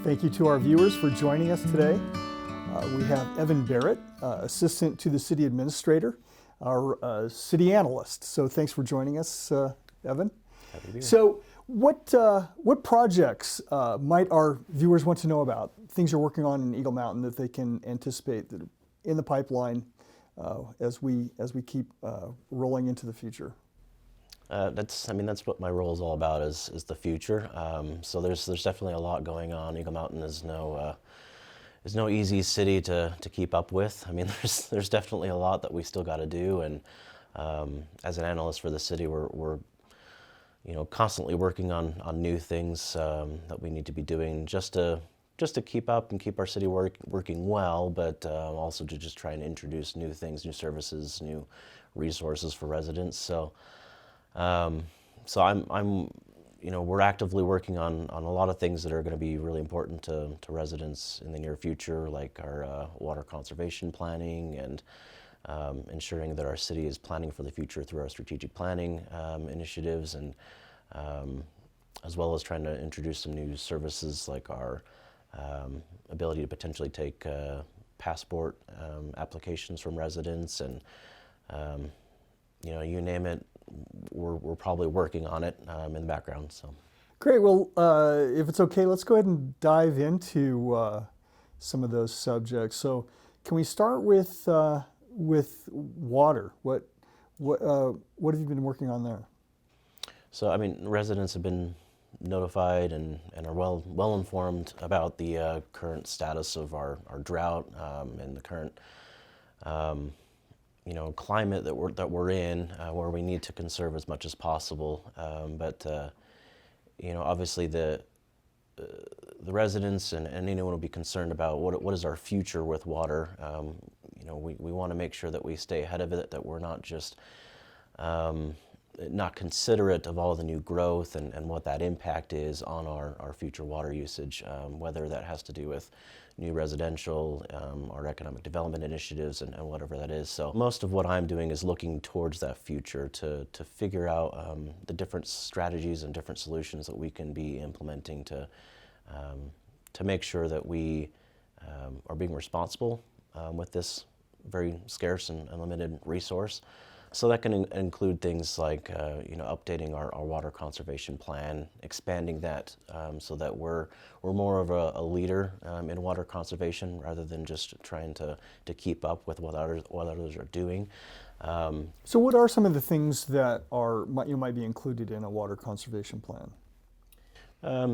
Thank you to our viewers for joining us today. We have Evan Berrett, Assistant to the City Administrator, our City Analyst. So thanks for joining us, Evan. Happy to be here. So what projects might our viewers want to know about? Things you're working on in Eagle Mountain that they can anticipate that are in the pipeline as we keep rolling into the future? That's what my role is all about is the future. So there's definitely a lot going on. Eagle Mountain is no easy city to keep up with. I mean, there's definitely a lot that we still got to do, and as an analyst for the city, we're constantly working on new things that we need to be doing just to keep up and keep our city working well, but also to just try and introduce new things, new services, new resources for residents. So we're actively working on a lot of things that are going to be really important to residents in the near future, like our water conservation planning and ensuring that our city is planning for the future through our strategic planning initiatives, and as well as trying to introduce some new services like our ability to potentially take passport applications from residents, and you name it. We're probably working on it in the background. So great. Well, if it's okay, let's go ahead and dive into some of those subjects. So, can we start with water? What have you been working on there? So, residents have been notified and are well informed about the current status of our drought and the current climate that we're in, where we need to conserve as much as possible. But obviously the residents and anyone will be concerned about what is our future with water. We want to make sure that we stay ahead of it, that we're not just not considerate of all the new growth and what that impact is on our future water usage, whether that has to do with new residential, our economic development initiatives, and whatever that is. So most of what I'm doing is looking towards that future to figure out the different strategies and different solutions that we can be implementing to make sure that we are being responsible with this very scarce and limited resource. So that can include things like updating our water conservation plan, expanding that so that we're more of a leader in water conservation rather than just trying to keep up with what others are doing. So what are some of the things that might be included in a water conservation plan?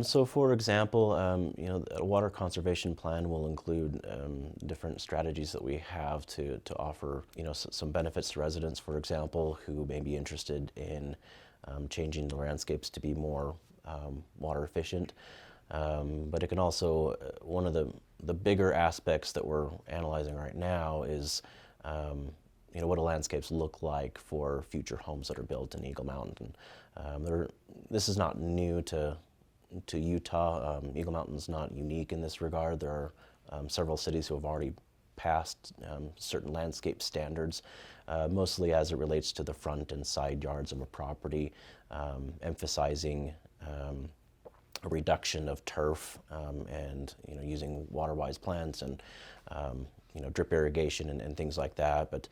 So, for example, a water conservation plan will include different strategies that we have to offer, some benefits to residents, for example, who may be interested in changing the landscapes to be more water efficient. But it can also, one of the bigger aspects that we're analyzing right now is what do landscapes look like for future homes that are built in Eagle Mountain. This is not new to Utah. Eagle Mountain's not unique in this regard. There are several cities who have already passed certain landscape standards, mostly as it relates to the front and side yards of a property, emphasizing a reduction of turf and using water-wise plants and drip irrigation and things like that. But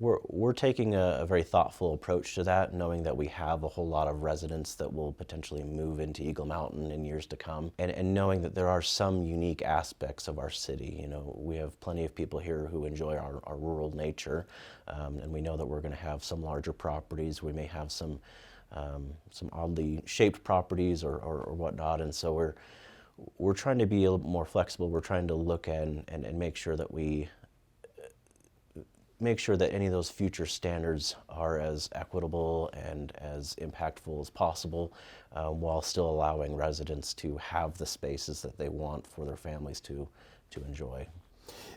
we're taking a very thoughtful approach to that, knowing that we have a whole lot of residents that will potentially move into Eagle Mountain in years to come, and knowing that there are some unique aspects of our city. We have plenty of people here who enjoy our rural nature, and we know that we're going to have some larger properties. We may have some oddly shaped properties or whatnot, and so we're trying to be a little more flexible. We're trying to look at and make sure that any of those future standards are as equitable and as impactful as possible, while still allowing residents to have the spaces that they want for their families to enjoy.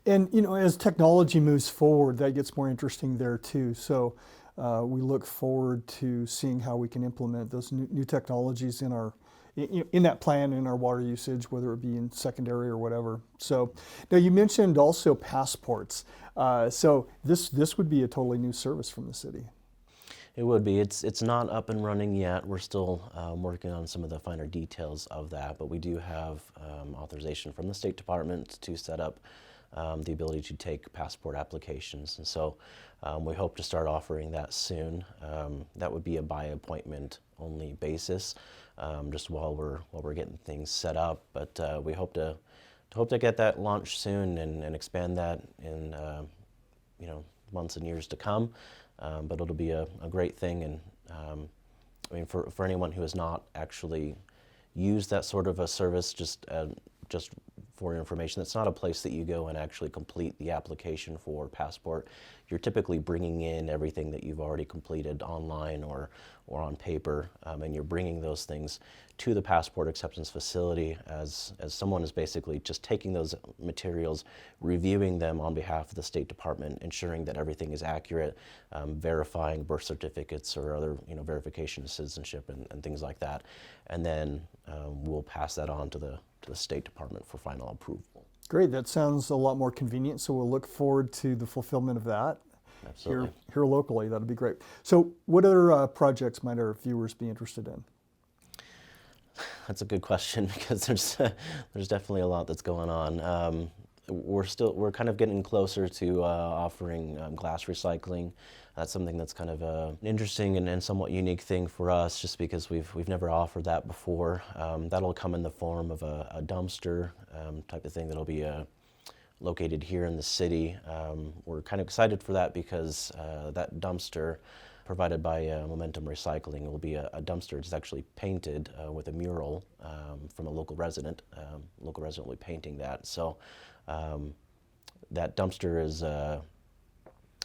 And as technology moves forward, that gets more interesting there too. So we look forward to seeing how we can implement those new technologies in that plan, in our water usage, whether it be in secondary or whatever. So now you mentioned also passports. So this would be a totally new service from the city. It would be. It's not up and running yet. We're still working on some of the finer details of that, but we do have authorization from the State Department to set up the ability to take passport applications, and so we hope to start offering that soon. That would be a by appointment only basis, just while we're getting things set up. But we hope to get that launched soon and expand that in months and years to come. But it'll be a great thing, and I mean, for anyone who has not actually used that sort of a service, just for information, it's not a place that you go and actually complete the application for passport. You're typically bringing in everything that you've already completed online or on paper, and you're bringing those things to the passport acceptance facility as someone is basically just taking those materials, reviewing them on behalf of the State Department, ensuring that everything is accurate, verifying birth certificates or other verification of citizenship and things like that, and then we'll pass that on to the State Department for final approval. Great, that sounds a lot more convenient, so we'll look forward to the fulfillment of that. Absolutely. Here locally, that'd be great. So what other projects might our viewers be interested in? That's a good question, because there's definitely a lot that's going on. We're kind of getting closer to offering glass recycling. That's something that's kind of an interesting and somewhat unique thing for us, just because we've never offered that before. That'll come in the form of a dumpster type of thing that'll be located here in the city. We're kind of excited for that because that dumpster, provided by Momentum Recycling, will be a dumpster. It's actually painted with a mural from a local resident. Local resident will be painting that. So that dumpster is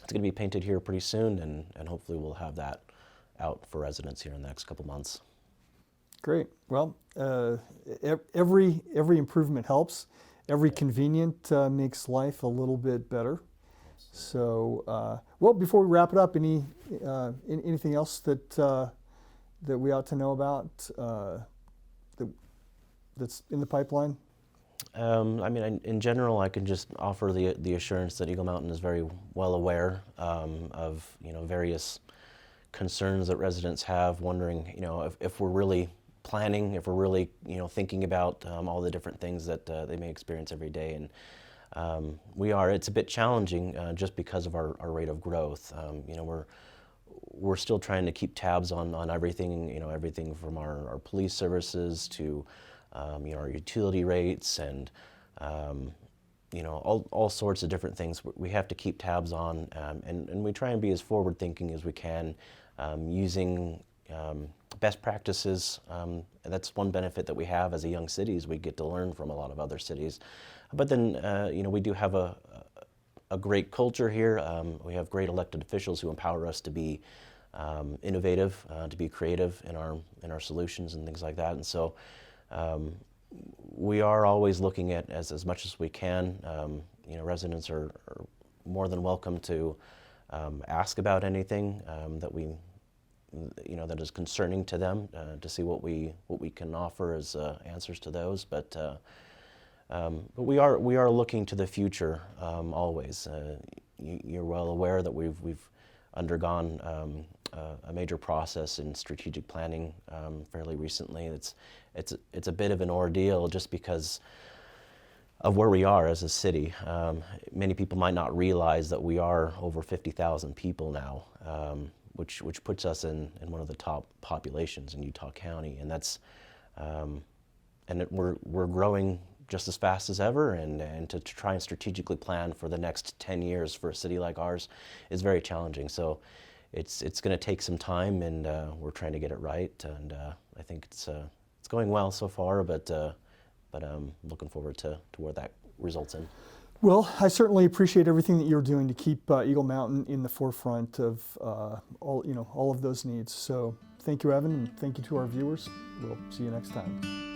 it's going to be painted here pretty soon, and hopefully we'll have that out for residents here in the next couple months. Great. Well, every improvement helps. Every convenient makes life a little bit better. So, well, before we wrap it up, anything else that we ought to know about that's in the pipeline? I mean, in general, I can just offer the assurance that Eagle Mountain is very well aware of various concerns that residents have, wondering if we're really planning, if we're really thinking about all the different things that they may experience every day, and we are. It's a bit challenging just because of our rate of growth. We're still trying to keep tabs on everything. Everything from our police services to our utility rates and all sorts of different things we have to keep tabs on, and we try and be as forward thinking as we can, using best practices. And that's one benefit that we have as a young city, is we get to learn from a lot of other cities. But then we do have a great culture here. We have great elected officials who empower us to be innovative, to be creative in our solutions and things like that. And so we are always looking at as much as we can. Residents are more than welcome to ask about anything that is concerning to them, to see what we can offer as answers to those. But we are looking to the future always. You're well aware that we've undergone a major process in strategic planning fairly recently. It's a bit of an ordeal just because of where we are as a city. Many people might not realize that we are over 50,000 people now, which puts us in one of the top populations in Utah County, and that's we're growing just as fast as ever, and to try and strategically plan for the next 10 years for a city like ours is very challenging. So it's going to take some time, and we're trying to get it right, and I think it's going well so far, but I'm looking forward to where that results in. Well, I certainly appreciate everything that you're doing to keep Eagle Mountain in the forefront of all of those needs. So thank you, Evan, and thank you to our viewers. We'll see you next time.